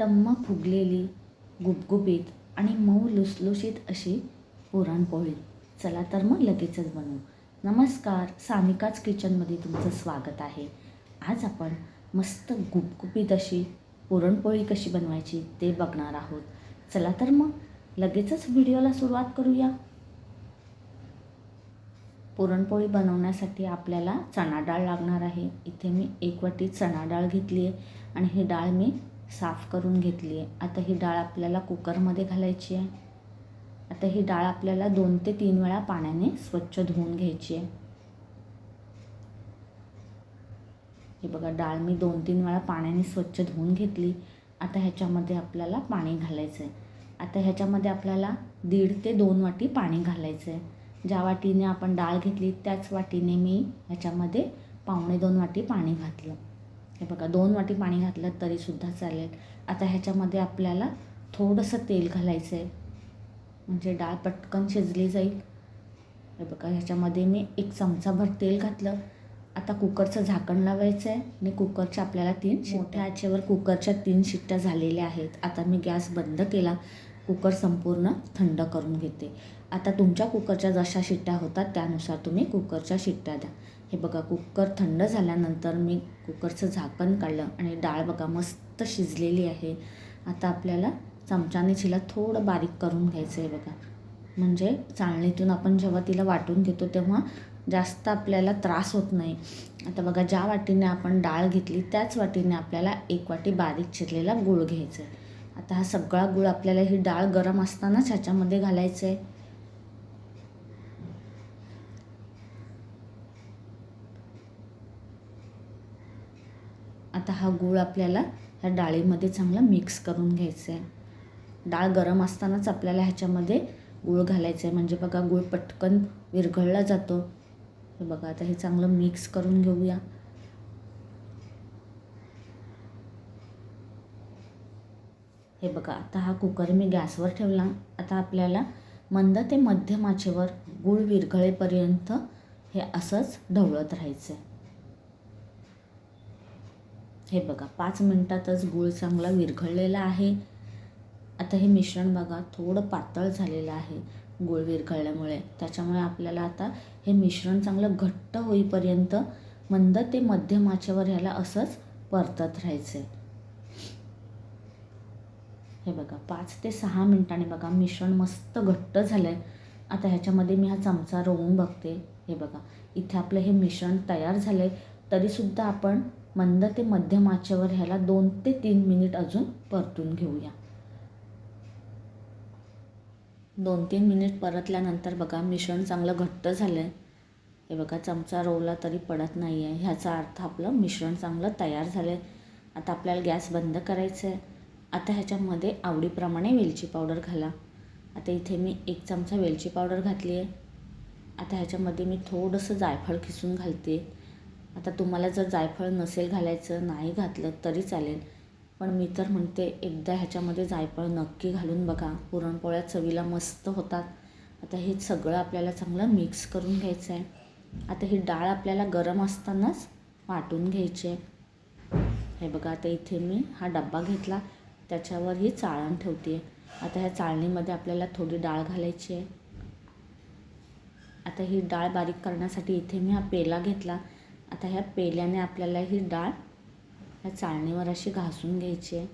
टम्म फुगलेली, गुबगुबीत आणि मऊ लुसलुशीत अशी पुरणपोळी. चला तर मग लगेचच बनवू. नमस्कार, सानिकाच किचनमध्ये तुमचं स्वागत आहे. आज आपण मस्त गुबगुबीत अशी पुरणपोळी कशी बनवायची ते बघणार आहोत. चला तर मग लगेचच व्हिडिओला सुरुवात करूया. पुरणपोळी बनवण्यासाठी आपल्याला चणा डाळ लागणार आहे. इथे मी 1 वाटी चणा डाळ घेतली आहे आणि ही डाळ मी साफ करून घेतली आहे. आता ही डाळ आपल्याला कुकरमध्ये घालायची आहे. आता ही डाळ आपल्याला 2 ते 3 वेळा पाण्याने स्वच्छ धुवून घ्यायची आहे. हे बघा, डाळ मी 2-3 वेळा पाण्याने स्वच्छ धुवून घेतली. आता ह्याच्यामध्ये आपल्याला पाणी घालायचं आहे. आता ह्याच्यामध्ये आपल्याला 1.5 ते 2 वाटी पाणी घालायचं आहे. ज्या वाटीने आपण डाळ घेतली त्याच वाटीने मी ह्याच्यामध्ये 1.25 वाटी पाणी घातलं. हे बघा, 2 वाटी पाणी घातलं तरीसुद्धा चालेल. आता ह्याच्यामध्ये आपल्याला थोडंसं तेल घालायचं आहे, म्हणजे डाळ पटकन शिजली जाईल. हे बघा, ह्याच्यामध्ये मी 1 चमचाभर तेल घातलं. आता कुकरचं झाकण लावायचं आहे आणि कुकरच्या आपल्याला 3 मोठ्या आचेवर कुकरच्या 3 शिट्ट्या झालेल्या आहेत. आता मी गॅस बंद केला. कुकर संपूर्ण थंड करून घेते. आता तुमच्या कुकरच्या जशा शिट्ट्या होतात त्यानुसार तुम्ही कुकरच्या शिट्ट्या द्या. हे बघा, कुकर थंड झाल्यानंतर मी कुकरचं झाकण काढलं आणि डाळ बघा मस्त शिजलेली आहे. आता आपल्याला चमच्याने हिला थोडं बारीक करून घ्यायचं आहे बघा, म्हणजे चाळणीतून आपण जेव्हा तिला वाटून घेतो तेव्हा जास्त आपल्याला त्रास होत नाही. आता बघा, ज्या वाटीने आपण डाळ घेतली त्याच वाटीने आपल्याला 1 वाटी बारीक चिरलेला गूळ घ्यायचा आहे. आता हा सगळा गूळ आपल्याला ही डाळ गरम असतानाच ह्याच्यामध्ये घालायचं आहे. आता हा गूळ आपल्याला ह्या डाळीमध्ये चांगला मिक्स करून घ्यायचं आहे. डाळ गरम असतानाच आपल्याला ह्याच्यामध्ये गूळ घालायचं आहे, म्हणजे बघा गूळ पटकन विरघळला जातो. हे बघा, आता हे चांगलं मिक्स करून घेऊया. हे बघा, आता हा कुकर मी गॅसवर ठेवला. आता आपल्याला मंद ते मध्यम आचेवर गूळ विरघळेपर्यंत हे असंच ढवळत राहायचं आहे. हे बघा, 5 मिनिटातच गूळ चांगला विरघळलेला आहे. आता हे मिश्रण बघा थोडं पातळ झालेलं आहे गूळ विरघळल्यामुळे. त्याच्यामुळे आपल्याला आता हे मिश्रण चांगलं घट्ट होईपर्यंत मंद ते मध्यम आचेवर ह्याला असंच परतत राहायचं आहे. हे बघा, 5 ते 6 मिनिटांनी बघा मिश्रण मस्त घट्ट झालं आहे. आता ह्याच्यामध्ये मी हा चमचा रोवून बघते. हे बघा, इथे आपलं हे मिश्रण तयार झालं आहे. तरीसुद्धा आपण मंद ते मध्यम आचेवर ह्याला 2 ते 3 मिनिट अजून परतून घेऊया. 2-3 मिनिट परतल्यानंतर बघा मिश्रण चांगलं घट्ट झालं आहे. हे बघा, चमचा रोवला तरी पडत नाही आहे. ह्याचा अर्थ आपलं मिश्रण चांगलं तयार झालं आहे. आता आपल्याला गॅस बंद करायचं आहे. आता ह्याच्यामध्ये आवडीप्रमाणे वेलची पावडर घाला. आता इथे मी 1 चमचा वेलची पावडर घातली आहे. आता ह्याच्यामध्ये मी थोडंसं जायफळ खिसून घालते. आता तुम्हाला जर जायफळ नसेल घालायचं, नाही घातलं तरी चालेल, पण मी तर म्हणते एकदा ह्याच्यामध्ये जायफळ नक्की घालून बघा. पुरणपोळ्या चवीला मस्त होतात. आता हे सगळं आपल्याला चांगलं मिक्स करून घ्यायचं आहे. आता ही डाळ आपल्याला गरम असतानाच वाटून घ्यायची आहे. हे बघा, आता इथे मी हा डब्बा घेतला, त्याच्यावर ही चाळण ठेवते. आता ह्या चाळणीमध्ये आपल्याला थोडी डाळ घालायची आहे. आता ही डाळ बारीक करण्यासाठी इथे मी हा पेला घेतला. आता ह्या पेल्याने आपल्याला ही डाळ ह्या चाळणीवर अशी घासून घ्यायची आहे.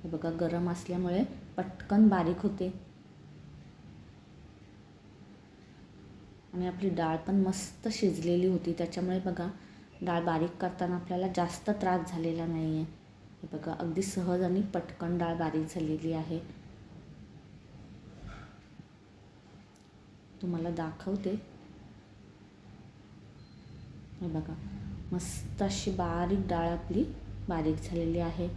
हे बघा, गरम असल्यामुळे पटकन बारीक होते आणि आपली डाळ पण मस्त शिजलेली होती. त्याच्यामुळे बघा, डाळ बारीक करताना आपल्याला जास्त त्रास झालेला नाही आहे. हे बघा, अगदी सहज आणि पटकन डाळ बारीक झालेली आहे. तुम्हाला दाखवते. हे बघा, मस्त अशी बारीक डाळ आपली बारीक झालेली आहे.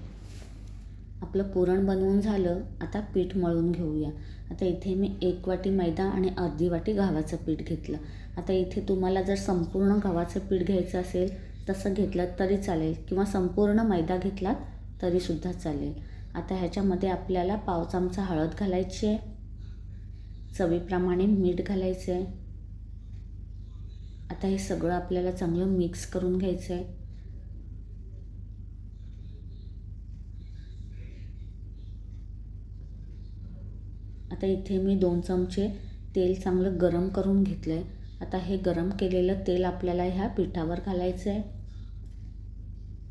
आपलं पुरण बनवून झालं. आता पीठ मळून घेऊया. आता इथे मी 1 वाटी मैदा आणि अर्धी वाटी गव्हाचं पीठ घेतलं. आता इथे तुम्हाला जर संपूर्ण गव्हाचं पीठ घ्यायचं असेल तसं घेतलं तरी चालेल, किंवा संपूर्ण मैदा घेतलात तरीसुद्धा चालेल. आता ह्याच्यामध्ये आपल्याला 1/2 चमचा हळद घालायची आहे. चवीप्रमाणे मीठ घालायचं आहे. आता हे सगळं आपल्याला चांगलं मिक्स करून घ्यायचं आहे. आता इथे मी 2 चमचे तेल चांगलं गरम करून घेतलं आहे. आता हे गरम केलेलं तेल आपल्याला ह्या पिठावर घालायचं आहे.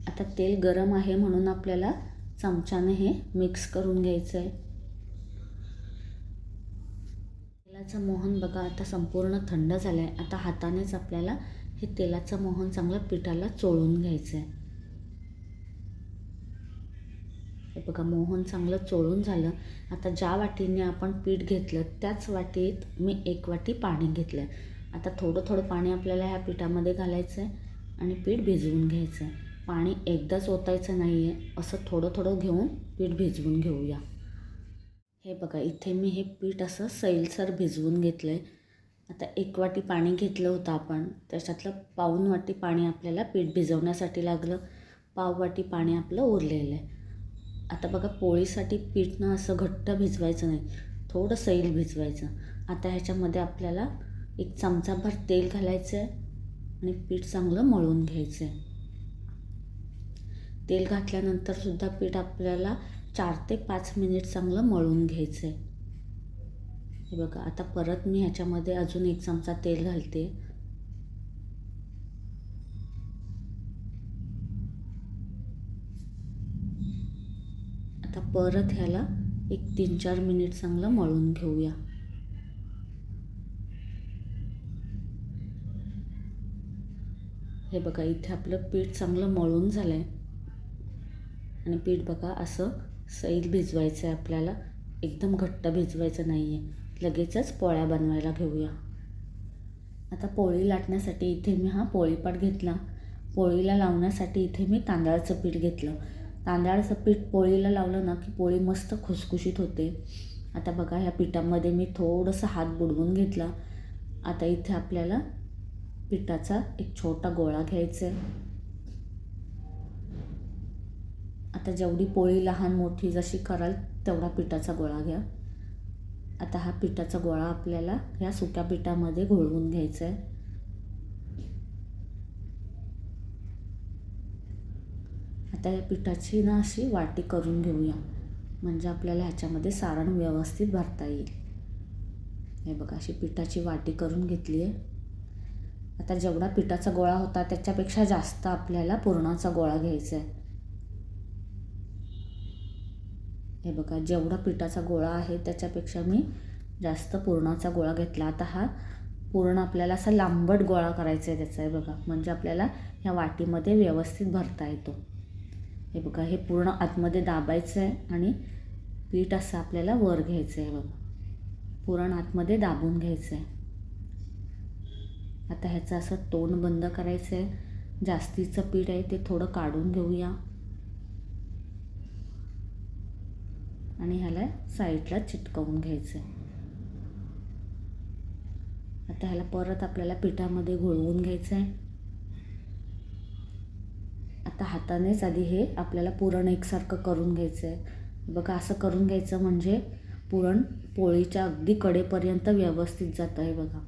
आता तेल गरम आहे म्हणून आपल्याला चमच्याने हे मिक्स करून घ्यायचं आहे. तेलाचं मोहन बघा आता संपूर्ण थंड झालं आहे. आता हातानेच आपल्याला हे तेलाचं मोहन चांगलं पिठाला चोळून घ्यायचं आहे. हे बघा मोहन चांगलं चोळून झालं. आता ज्या वाटीने आपण पीठ घेतलं त्याच वाटीत मी 1 वाटी पाणी घेतलं आहे. आता थोडं थोडं पाणी आपल्याला ह्या पिठामध्ये घालायचं आहे आणि पीठ भिजवून घ्यायचं आहे. पाणी एकदाच ओतायचं नाही आहे, असं थोडं थोडं घेऊन पीठ भिजवून घेऊया. हे बघा इथे मी हे पीठ असं सैलसर भिजवून घेतलं आहे. आता 1 वाटी पाणी घेतलं होतं आपण, त्याच्यातलं पाऊण वाटी पाणी आपल्याला पीठ भिजवण्यासाठी लागलं. पाव वाटी पाणी आपलं उरलेलं आहे. आता बघा पोळीसाठी पीठ ना असं घट्ट भिजवायचं नाही, थोडं सैल भिजवायचं. आता ह्याच्यामध्ये आपल्याला 1 चमचाभर तेल घालायचं आहे आणि पीठ चांगलं मळून घ्यायचं आहे. तेल घातल्यानंतरसुद्धा पीठ आपल्याला 4 ते 5 मिनिट चांगलं मळून घ्यायचं आहे. हे बघा आता परत मी ह्याच्यामध्ये अजून 1 चमचा तेल घालते. आता परत ह्याला 3-4 मिनिट चांगलं मळून घेऊया. हे बघा इथे आपलं पीठ चांगलं मळून झालं आहे आणि पीठ बघा असं सैल भिजवायचं आहे आपल्याला, एकदम घट्ट भिजवायचं नाही आहे. लगेचच पोळ्या बनवायला घेऊया. आता पोळी लाटण्यासाठी इथे मी हा पोळीपाट घेतला. पोळीला लावण्यासाठी इथे मी तांदळाचं पीठ घेतलं. तांदळाचं पीठ पोळीला लावलं ना की पोळी मस्त खुसखुशीत होते. आता बघा ह्या पिठामध्ये मी थोडंसं हात बुडवून घेतला. आता इथे आपल्याला पिठाचा एक छोटा गोळा घ्यायचा आहे. आता जेवढी पोळी लहान मोठी जशी कराल तेवढा पिठाचा गोळा घ्या. आता हा पिठाचा गोळा आपल्याला ह्या सुक्या पिठामध्ये घोळवून घ्यायचा आहे. आता या पिठाची ना अशी वाटी करून घेऊया, म्हणजे आपल्याला ह्याच्यामध्ये सारण व्यवस्थित भरता येईल. हे बघा अशी पिठाची वाटी करून घेतली आहे. आता जेवढा पिठाचा गोळा होता त्याच्यापेक्षा जास्त आपल्याला पुरणाचा गोळा घ्यायचा आहे. हे बघा जेवढा पिठाचा गोळा आहे त्याच्यापेक्षा मी जास्त पुरणाचा गोळा घेतला. आता हा पूर्ण आपल्याला असा लांबट गोळा करायचा आहे त्याचा. हे बघा म्हणजे आपल्याला ह्या वाटीमध्ये व्यवस्थित भरता येतो. हे बघा हे पूर्ण आतमध्ये दाबायचं आहे आणि पीठ असं आपल्याला वर घ्यायचं आहे. बघा पुरण आतमध्ये दाबून घ्यायचं आहे. आता ह्याचं असं तोंड बंद करायचं आहे. जास्तीचं पीठ आहे ते थोडं काढून घेऊया आणि ह्याला साईडला चिटकवून घ्यायचं आहे. आता ह्याला परत आपल्याला पिठामध्ये घोळवून घ्यायचं आहे. आता हातानेच आधी हे आपल्याला पुरण एकसारखं करून घ्यायचं आहे. बघा असं करून घ्यायचं म्हणजे पुरण पोळीच्या अगदी कडेपर्यंत व्यवस्थित जातं आहे. बघा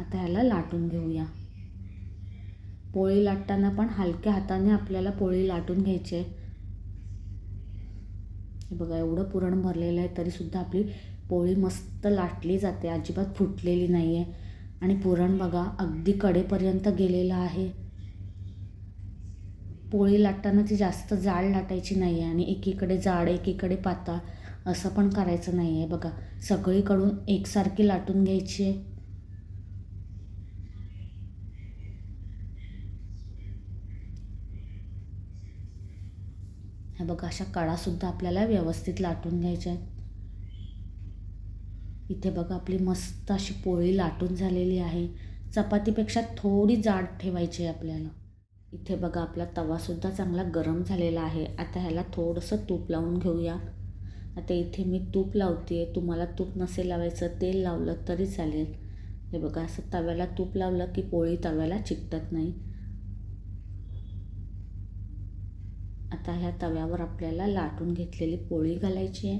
आता ह्याला लाटून घेऊया. पोळी लाटताना पण हलक्या हाताने आपल्याला पोळी लाटून घ्यायची आहे. हे बघा एवढं पुरण भरलेलं आहे तरीसुद्धा आपली पोळी मस्त लाटली जाते, अजिबात फुटलेली नाही आहे. आणि पुरण बघा अगदी कडेपर्यंत गेलेलं आहे. पोळी लाटताना ती जास्त जाड लाटायची नाही आहे आणि एकीकडे जाड एकीकडे पातळ असं पण करायचं नाही आहे. बघा सगळीकडून एकसारखी लाटून घ्यायची आहे. हे बघा अशा कडासुद्धा आपल्याला व्यवस्थित लाटून घ्यायच्या आहेत. इथे बघा आपली मस्त अशी पोळी लाटून झालेली आहे. चपातीपेक्षा थोडी जाड ठेवायची आहे आपल्याला. इथे बघा आपला तवासुद्धा चांगला गरम झालेला आहे. आता ह्याला थोडंसं तूप लावून घेऊया. आता इथे मी तूप लावते आहे. तुम्हाला तूप नसेल लावायचं तेल लावलं तरी चालेल. हे बघा असं तव्याला तूप लावलं की पोळी तव्याला चिकटत नाही. आता ह्या तव्यावर आपल्याला लाटून घेतलेली पोळी घालायची आहे.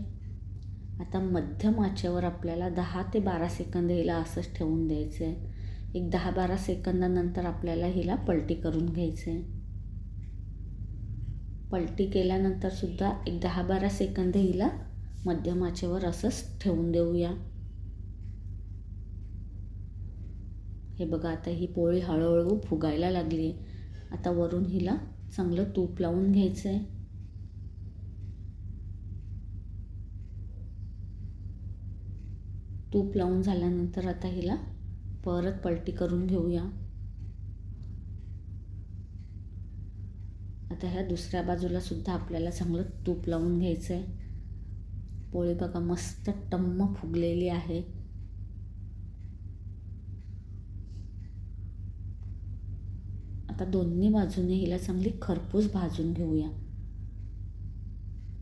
आता मध्यम आचेवर आपल्याला 10 ते 12 सेकंद हिला असंच ठेवून द्यायचं आहे. एक 10-12 सेकंदानंतर आपल्याला हिला पलटी करून घ्यायचं आहे. पलटी केल्यानंतरसुद्धा एक 10-12 सेकंद हिला मध्यम आचेवर असंच ठेवून देऊया. हे बघा आता ही पोळी हळूहळू फुगायला लागली. आता वरून हिला चांगलं तूप लावून घ्यायचं आहे. तूप लावून झाल्यानंतर आता हिला परत पलटी करून घेऊया. आता ह्या दुसऱ्या बाजूला सुद्धा आपल्याला चांगलं तूप लावून घ्यायचं आहे. पोळी बघा मस्त टम्म फुगलेली आहे. आता दोन्ही बाजूने हिला चांगली खरपूस भाजून घेऊया.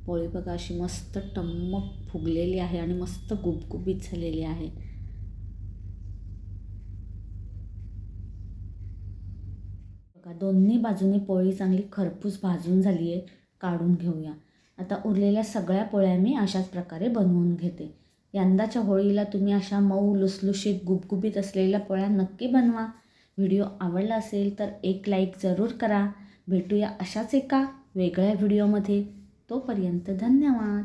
पोळी बघा अशी मस्त टम्म फुगलेली आहे आणि मस्त गुबगुबीत झालेली आहे. बघा दोन्ही बाजूने पोळी चांगली खरपूस भाजून झाली आहे. काढून घेऊया. आता उरलेल्या सगळ्या पोळ्या मी अशाच प्रकारे बनवून घेते. यंदाच्या होळीला तुम्ही अशा मऊ लुसलुशीत गुबगुबीत असलेल्या पोळ्या नक्की बनवा. व्हिडिओ आवडला असेल तर एक लाईक जरूर करा. भेटूया अशाच एका वेगळ्या व्हिडिओमध्ये. तोपर्यंत धन्यवाद.